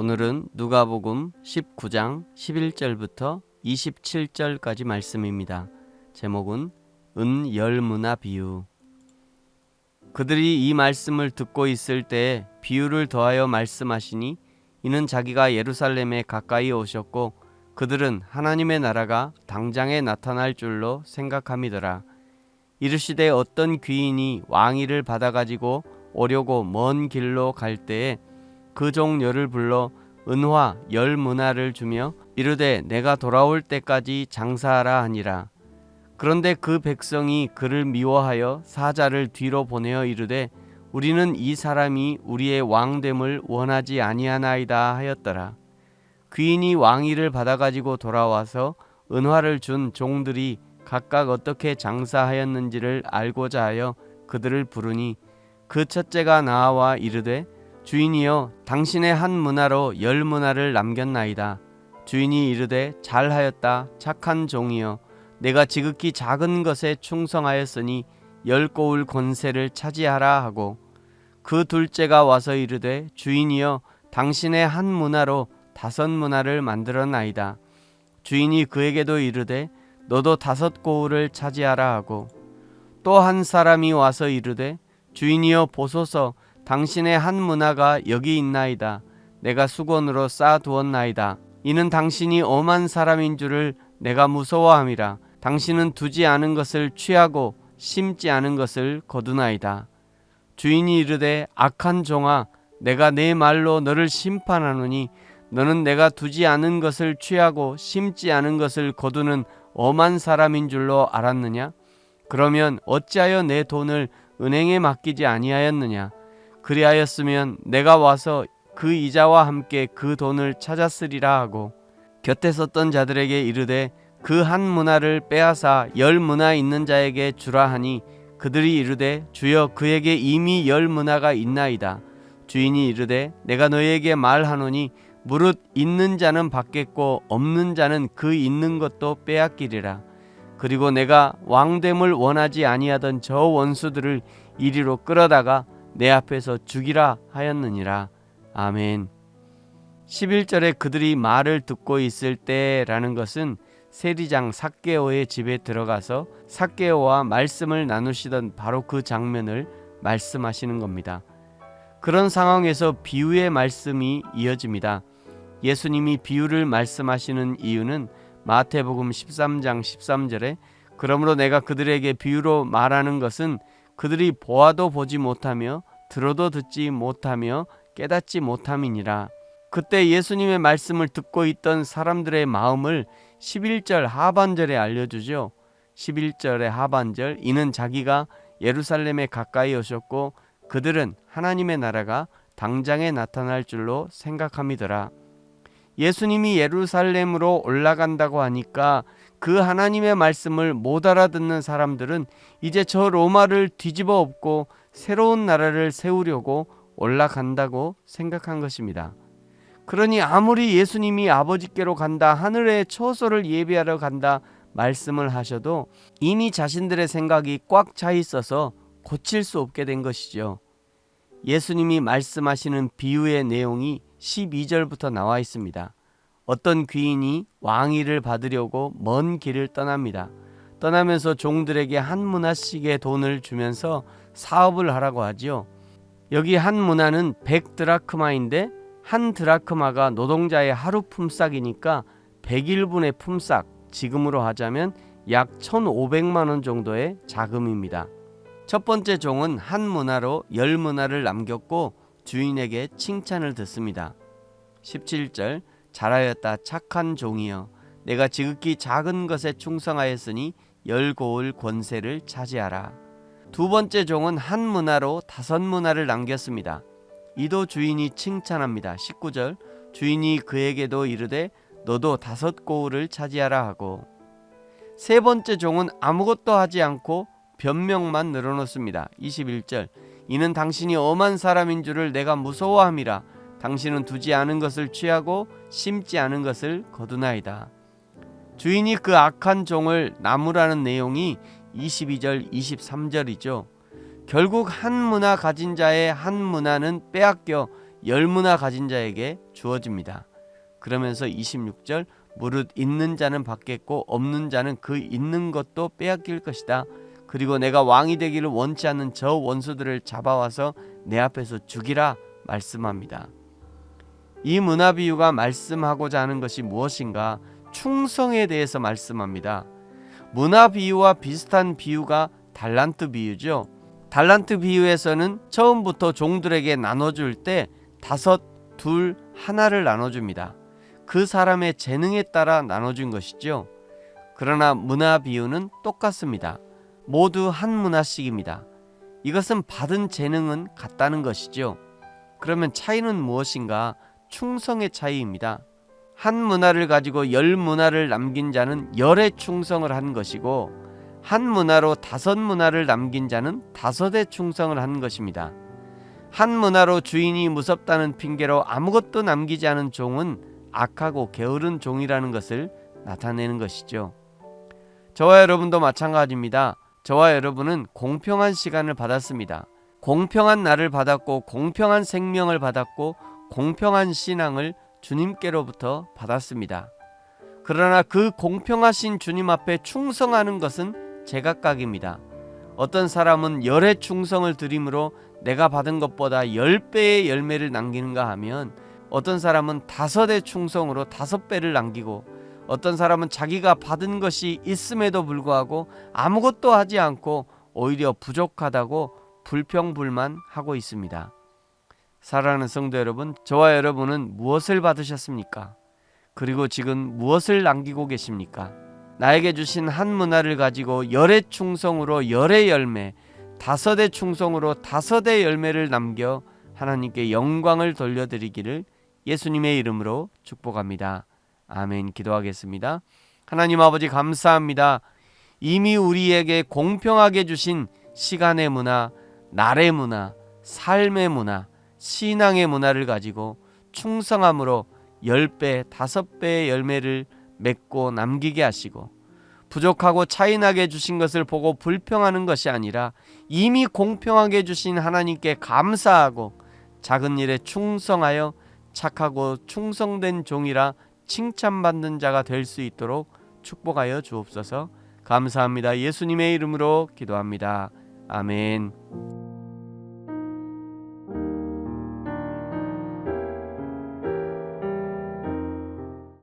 오늘은 누가복음 19장 11절부터 27절까지 말씀입니다. 제목은 은열무나 비유. 그들이 이 말씀을 듣고 있을 때에 비유를 더하여 말씀하시니 이는 자기가 예루살렘에 가까이 오셨고 그들은 하나님의 나라가 당장에 나타날 줄로 생각함이더라. 이르시되 어떤 귀인이 왕위를 받아가지고 오려고 먼 길로 갈 때에 그 종 열을 불러 은화 10문화를 주며 이르되 내가 돌아올 때까지 장사하라 하니라. 그런데 그 백성이 그를 미워하여 사자를 뒤로 보내어 이르되 우리는 이 사람이 우리의 왕됨을 원하지 아니하나이다 하였더라. 귀인이 왕위를 받아가지고 돌아와서 은화를 준 종들이 각각 어떻게 장사하였는지를 알고자 하여 그들을 부르니 그 첫째가 나와 이르되 주인이여 당신의 한 문화로 10문화를 남겼나이다. 주인이 이르되 잘하였다 착한 종이여 내가 지극히 작은 것에 충성하였으니 10고울 권세를 차지하라 하고 그 둘째가 와서 이르되 주인이여 당신의 한 문화로 5문화를 만들었나이다. 주인이 그에게도 이르되 너도 5고울을 차지하라 하고 또 한 사람이 와서 이르되 주인이여 보소서 당신의 한 문화가 여기 있나이다. 내가 수건으로 쌓아두었나이다. 이는 당신이 엄한 사람인 줄을 내가 무서워함이라. 당신은 두지 않은 것을 취하고 심지 않은 것을 거두나이다. 주인이 이르되 악한 종아 내가 내 말로 너를 심판하노니 너는 내가 두지 않은 것을 취하고 심지 않은 것을 거두는 엄한 사람인 줄로 알았느냐? 그러면 어찌하여 내 돈을 은행에 맡기지 아니하였느냐? 그리하였으면 내가 와서 그 이자와 함께 그 돈을 찾았으리라 하고 곁에 섰던 자들에게 이르되 그 한 문화를 빼앗아 10문화 있는 자에게 주라 하니 그들이 이르되 주여 그에게 이미 10문화가 있나이다. 주인이 이르되 내가 너희에게 말하노니 무릇 있는 자는 받겠고 없는 자는 그 있는 것도 빼앗기리라. 그리고 내가 왕됨을 원하지 아니하던 저 원수들을 이리로 끌어다가 내 앞에서 죽이라 하였느니라. 아멘. 11절에 그들이 말을 듣고 있을 때라는 것은 세리장 삭개오의 집에 들어가서 삭개오와 말씀을 나누시던 바로 그 장면을 말씀하시는 겁니다. 그런 상황에서 비유의 말씀이 이어집니다. 예수님이 비유를 말씀하시는 이유는 마태복음 13장 13절에 그러므로 내가 그들에게 비유로 말하는 것은 그들이 보아도 보지 못하며 들어도 듣지 못하며 깨닫지 못함이니라. 그때 예수님의 말씀을 듣고 있던 사람들의 마음을 11절 하반절에 알려주죠. 11절의 하반절 이는 자기가 예루살렘에 가까이 오셨고 그들은 하나님의 나라가 당장에 나타날 줄로 생각함이더라. 예수님이 예루살렘으로 올라간다고 하니까 그 하나님의 말씀을 못 알아듣는 사람들은 이제 저 로마를 뒤집어 엎고 새로운 나라를 세우려고 올라간다고 생각한 것입니다. 그러니 아무리 예수님이 아버지께로 간다, 하늘의 처소를 예비하러 간다 말씀을 하셔도 이미 자신들의 생각이 꽉 차 있어서 고칠 수 없게 된 것이죠. 예수님이 말씀하시는 비유의 내용이 12절부터 나와 있습니다. 어떤 귀인이 왕위를 받으려고 먼 길을 떠납니다. 떠나면서 종들에게 한 문화씩의 돈을 주면서 사업을 하라고 하지요. 여기 한 문화는 100드라크마인데 한 드라크마가 노동자의 하루 품삯이니까 100일분의 품삯, 지금으로 하자면 약 1,500만 원 정도의 자금입니다. 첫 번째 종은 한 문화로 10문화를 남겼고 주인에게 칭찬을 듣습니다. 17절 잘하였다 착한 종이여 내가 지극히 작은 것에 충성하였으니 10고울 권세를 차지하라. 두 번째 종은 한 문화로 5문화를 남겼습니다. 이도 주인이 칭찬합니다. 19절 주인이 그에게도 이르되 너도 5고울을 차지하라 하고 세 번째 종은 아무것도 하지 않고 변명만 늘어놓습니다. 21절 이는 당신이 엄한 사람인 줄을 내가 무서워함이라. 당신은 두지 않은 것을 취하고 심지 않은 것을 거두나이다. 주인이 그 악한 종을 나무라는 내용이 22절 23절이죠. 결국 한 문화 가진 자의 한 문화는 빼앗겨 10문화 가진 자에게 주어집니다. 그러면서 26절 무릇 있는 자는 받겠고 없는 자는 그 있는 것도 빼앗길 것이다. 그리고 내가 왕이 되기를 원치 않는 저 원수들을 잡아와서 내 앞에서 죽이라 말씀합니다. 이 문화 비유가 말씀하고자 하는 것이 무엇인가? 충성에 대해서 말씀합니다. 문화 비유와 비슷한 비유가 달란트 비유죠. 달란트 비유에서는 처음부터 종들에게 나눠줄 때 5, 2, 1를 나눠줍니다. 그 사람의 재능에 따라 나눠준 것이죠. 그러나 문화 비유는 똑같습니다. 모두 한 문화씩입니다. 이것은 받은 재능은 같다는 것이죠. 그러면 차이는 무엇인가? 충성의 차이입니다. 한 문화를 가지고 10문화를 남긴 자는 10의 충성을 한 것이고, 한 문화로 5문화를 남긴 자는 5의 충성을 한 것입니다. 한 문화로 주인이 무섭다는 핑계로 아무것도 남기지 않은 종은 악하고 게으른 종이라는 것을 나타내는 것이죠. 저와 여러분도 마찬가지입니다. 저와 여러분은 공평한 시간을 받았습니다. 공평한 날을 받았고, 공평한 생명을 받았고, 공평한 신앙을 주님께로부터 받았습니다. 그러나 그 공평하신 주님 앞에 충성하는 것은 제각각입니다. 어떤 사람은 10의 충성을 드림으로 내가 받은 것보다 10배의 열매를 남기는가 하면, 어떤 사람은 5의 충성으로 5배를 남기고, 어떤 사람은 자기가 받은 것이 있음에도 불구하고 아무것도 하지 않고 오히려 부족하다고 불평불만하고 있습니다. 사랑하는 성도 여러분, 저와 여러분은 무엇을 받으셨습니까? 그리고 지금 무엇을 남기고 계십니까? 나에게 주신 한 문화를 가지고 10의 충성으로 10의 열매, 5의 충성으로 5의 열매를 남겨 하나님께 영광을 돌려드리기를 예수님의 이름으로 축복합니다. 아멘. 기도하겠습니다. 하나님 아버지, 감사합니다. 이미 우리에게 공평하게 주신 시간의 문화, 날의 문화, 삶의 문화, 신앙의 문화를 가지고 충성함으로 10배, 5배의 열매를 맺고 남기게 하시고, 부족하고 차이나게 주신 것을 보고 불평하는 것이 아니라 이미 공평하게 주신 하나님께 감사하고 작은 일에 충성하여 착하고 충성된 종이라 칭찬받는 자가 될 수 있도록 축복하여 주옵소서. 감사합니다. 예수님의 이름으로 기도합니다. 아멘.